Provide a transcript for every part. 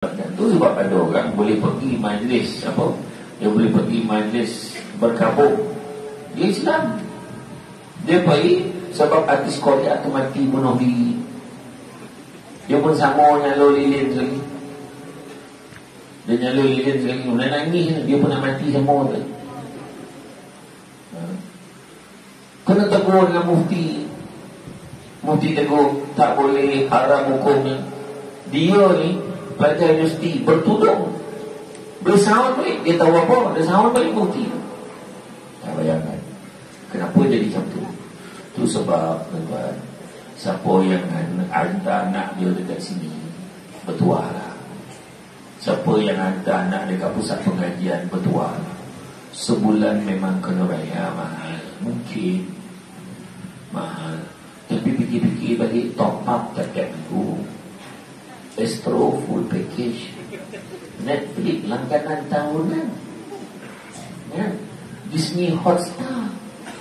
Itu sebab ada orang boleh pergi majlis apa? Dia boleh pergi majlis berkabung. Dia Islam. Dia pergi sebab artis Korea tu mati bunuh diri. Dia pun sama nyalur lilin sekali. Dia nyalur lilin sekali. Dia nangis. Dia pun nak mati sama tu. Kena tegur dengan mufti. Mufti tegur tak boleh haram hukumnya. Dia ni pelajar universiti bertudung, bersawat balik. Dia tahu apa? Dia sawat balik mufti. Tak bayangkan kenapa jadi macam tu. Tu sebab tuan, siapa yang hantar anak dia dekat sini bertuah lah. Siapa yang hantar anak dekat pusat pengajian bertuah lah. Sebulan memang kena bayar mahal. Mungkin mahal, tapi fikir-fikir balik top up tiap minggu. Astro full package, Netflix langganan tahunan, ya. Disney Hotstar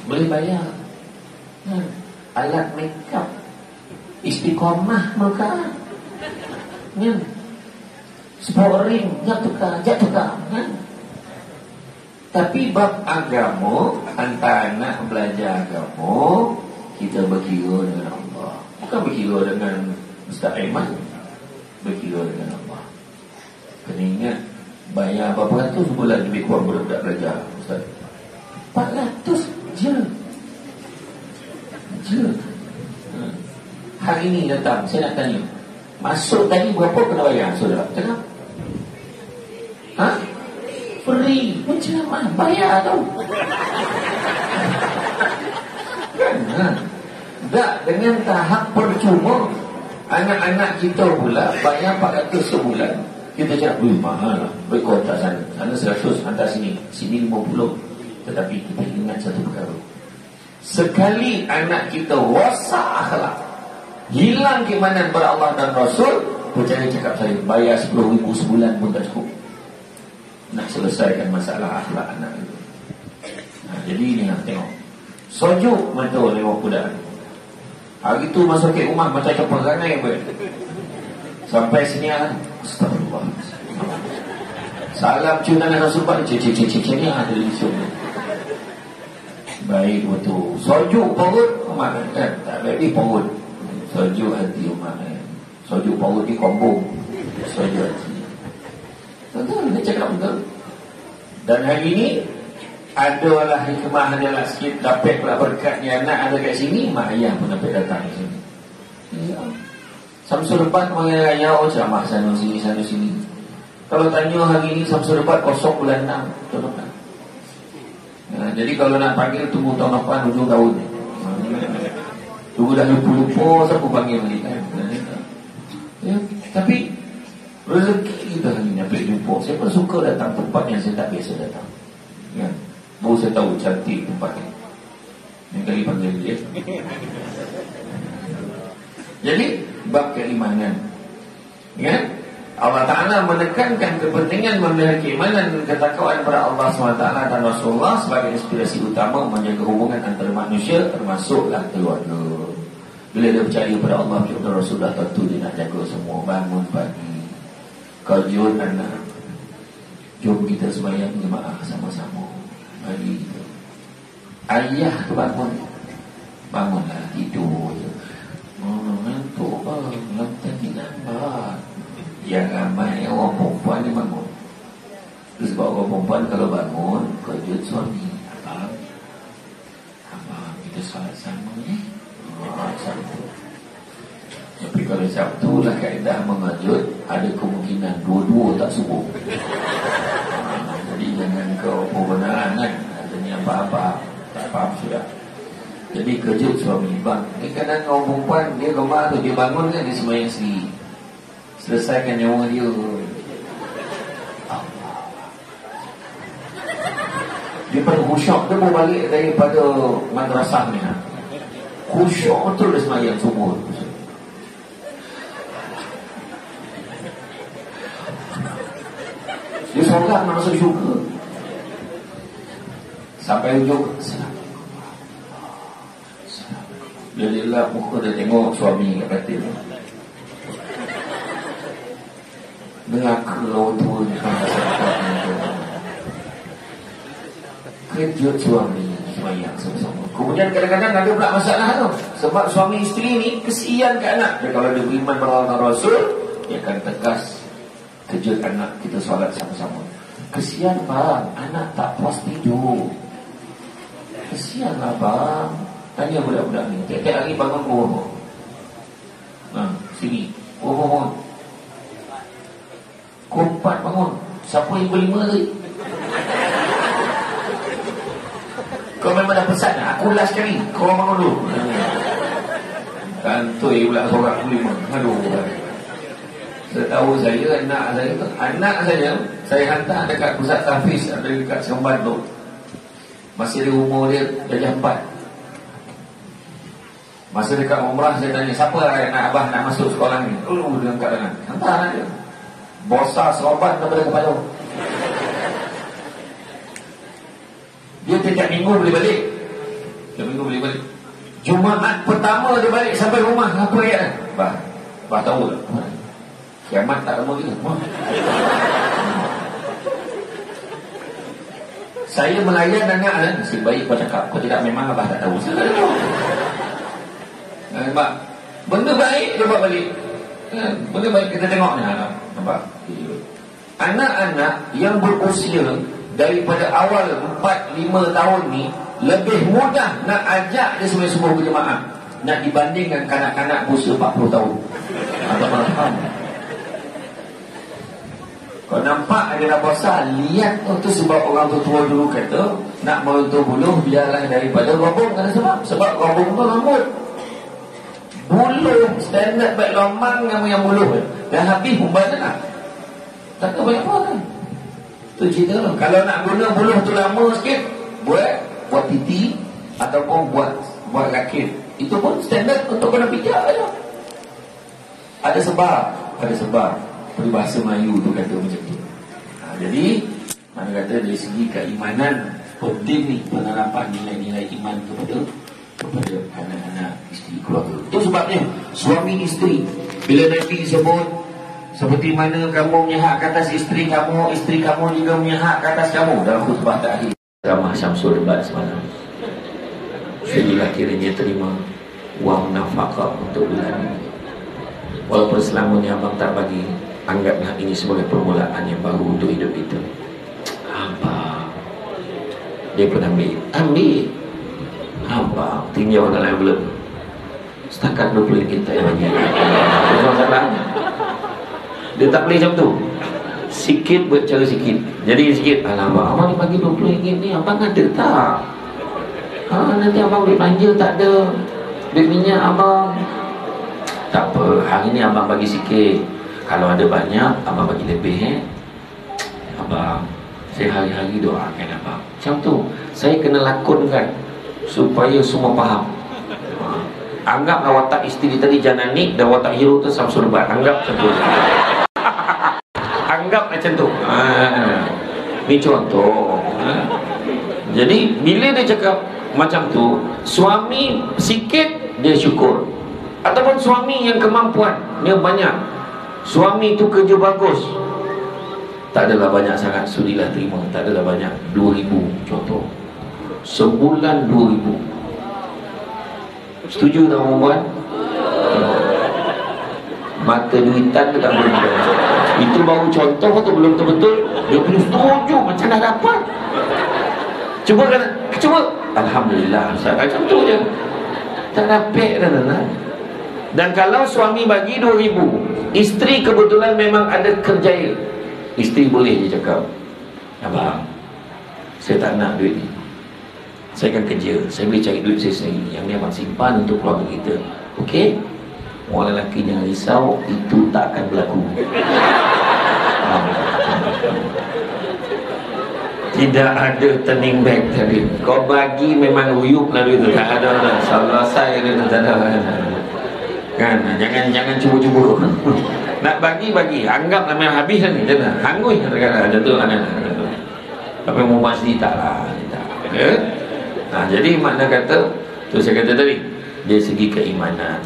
boleh bayar, ya. Alat makeup Istiqomah muka, ya. Sport ring jatuhkah, ya. Tapi bab agama, hantar anak belajar agama, kita berkira dengan Allah, bukan berkira dengan Ustaz Aiman. Berkira dengan Allah. Kena ingat, bayar berapa ratus sebulan lebih kurang budak-budak belajar, Ustaz? 400 je. Hari ini datang, saya nak tanya, masuk tadi berapa kena bayar, saudara? Cakap? Free. Macam mana? Bayar tau. Kan? Tak, dengan tahap percuma. Anak-anak kita pula bayar 400 sebulan. Kita cakap, mahal lah. Baik kontrak sana. Sana 100, hantar sini. Sini 50. Tetapi kita ingat satu perkara. Sekali anak kita rosak akhlak, hilang keimanan pada Allah dan Rasul, percaya cakap saya, bayar 10,000 sebulan pun tak cukup nak selesaikan masalah akhlak anak itu. Jadi ini nak tengok. Sojuk mata lewat kuda. Hari tu masuk ke rumah macam perangai pun. Sampai sini astagfirullah. Salam cuna dengan sumpah cik ni ada di sini. Baik betul. Sojuk perut umat kan. Tak baik di perut. Sojuk hati umat kan. Sojuk perut di kombong. Sojuk hati. Betul, dia cakap betul. Dan hari ini adalah hikmah adalah sikit dapat pula berkatnya anak ada kat sini, mak ayah pun dapat datang ke sini. Ya. Samsul Lebat mengenai raya, ceramah sana sini. Kalau tanya hari ini Samsul Lebat kosong bulan 6 tahun depan. Ya, jadi kalau nak panggil tunggu tahun depan hujung tahun. Tunggu dah lupa-lupa siapa panggil lagi kan. Ya, tapi rezeki kita hari ini dapat jumpa. Saya pun suka datang tempat yang saya tak biasa datang. Ya. Baru saya tahu cantik tempat ni. Yang kali panggil dia. Jadi bab keimanan, ya, Allah Ta'ala menekankan kepentingan memelihara keimanan dan ketakwaan kepada Allah SWT dan Rasulullah sebagai inspirasi utama menjaga hubungan antara manusia, termasuklah keluarga. Bila dia percaya kepada Allah dan Rasulullah, tentu dia nak jaga semua. Bangun pagi, kajun anak, jom kita sembahyang jemaah sama-sama. Bagi kita, ayah tu bangunlah, tidur je. Ngantuk lantai lambat. Yang ramai orang perempuan dia bangun. Sebab orang perempuan kalau bangun kejut suami, abang kita salat sama ni. Sabtu. Tapi kalau Sabtu lah kaedah mengejut, ada kemungkinan dua-dua tak subuh. Jadi jangan kau pembenaran kan. Adanya apa-apa tak faham sudah. Jadi kejut suami, bang, ni kadang orang perempuan dia rumah tu, dia bangun kan, dia sembahyang sendiri, selesaikan nyawa dia. Dia pada khusyuk, dia mau balik daripada madrasah ni, khusyuk betul dia sembahyang subuh. Dia solat nak masuk syurga. Sampai hujung, dia lelap muka, dia tengok suami kat katil. neraka tua ni kan kejut suami semayang sama-sama. Kemudian kadang-kadang ada pula masalah tu, sebab suami isteri ni kesian ke anak. Dan kalau dia beriman pada Rasul, dia akan tegas kejut anak kita solat sama-sama. Kesian bang, anak tak puas tidur. Kesian lah bang. Tanya budak-budak ni, tiap-tiap hari bangun pukul sini pukul bangun pukul 4 bangun. Siapa yang berlima tadi? Kau memang dah pesan, aku last sekali, kau bangun dulu. Kantoi pula seorang berlima. Aduh, setahu saya, anak saya hantar dekat pusat tahfiz, ada dekat Seremban tu. Masih di umur dia darjah 4. Masa dekat umrah saya tanya, siapa anak abah nak masuk sekolah ni? Dia angkat tangan. Hantar anak dia. Bosa Seremban daripada kepala. Dia tiap minggu boleh balik. Tiap minggu boleh balik. Jumaat pertama dia balik sampai rumah, apa ayat? Bah tahu tak? Kiamat tak lama juga. Saya melayan anak kan, nasib baik kau cakap, kau tidak, memang abah tak tahu. Saya tak tahu. Nampak? Benda baik dia buat balik. Benda baik kita tengok ni. Nampak? Anak-anak yang berusia daripada awal 4-5 tahun ni lebih mudah nak ajak dia semua berjemaah, nak dibandingkan kanak-kanak berusia 40 tahun. Apa faham? Kau nampak ada dah puasa, lihat tu sebab orang tua dulu kata nak menyentuh buluh biarlah daripada robong. Ada sebab robong tu rambut. Buluh standard baik lomang yang buluh dah habis umban lah. Tak tahu banyak apa kan. Tu cerita lah. Kalau nak guna buluh tu lama sikit, buat titi ataupun buat rakit, itu pun standard untuk kena pijak aja. Ada sebab peribahasa Melayu tu kata macam tu. Jadi mana kata dari segi keimanan penting ni penerapan nilai-nilai iman kepada anak-anak, isteri, keluarga. Itu sebabnya suami isteri, bila Nabi sebut seperti mana kamu punya hak ke atas isteri kamu juga punya hak ke atas kamu, dalam khutbah terakhir Ramah Syamsul Debat semalam. Sinilah kiranya terima wang nafkah untuk bulan ini. Walaupun selama ni abang tak bagi, anggaplah ini sebagai permulaan yang baru untuk hidup kita. Abang, dia pun ambil abang, tinggal orang lain belum. Setakat 20 kita yang bagi. Dia tak boleh macam tu. Sikit buat cara sikit. Jadi sikit, alamak, abang ni bagi 20 ringgit ni, abang ada tak? Nanti abang duit belanja tak ada. Duit minyak abang. Tak apa, hari ni abang bagi sikit. Kalau ada banyak, abang bagi lebih. Abang, saya hari-hari doakan abang. Macam tu, saya kena lakonkan supaya semua faham. Anggaplah watak isteri tadi Jananik dan watak hero tu Syamsul Debat. Anggap macam tu. Anggap macam tu. Ni contoh. Jadi bila dia cakap macam tu, suami sikit dia syukur, ataupun suami yang kemampuan dia banyak, suami tu kerja bagus, tak adalah banyak sangat, sudilah terima, tak adalah banyak, 2,000 contoh, sebulan 2,000. Setuju tak perempuan? Mata duitan tu tak boleh. Itu baru contoh atau belum betul-betul dia perlu setuju macam dah dapat. Cuba alhamdulillah, macam tu je. Tak dapat dah. Dan kalau suami bagi 2,000, isteri kebetulan memang ada kerjaya, isteri boleh je cakap, abang, saya tak nak duit ni, saya akan kerja, saya boleh cari duit saya sendiri, yang ni abang simpan untuk keluarga kita. Okey? Orang lelaki jangan risau, itu tak akan berlaku. Tidak ada turning back tadi. Kau bagi memang huyup lah duit tu, tak ada. Selesai dia tak ada. Kan? Jangan cuba-cuba. Nak bagi, anggaplah memang habis ni. Jangan hangui kata-kata macam tu kan. Tapi mau pasti tak lah. Jadi makna kata tu saya kata tadi, dari segi keimanan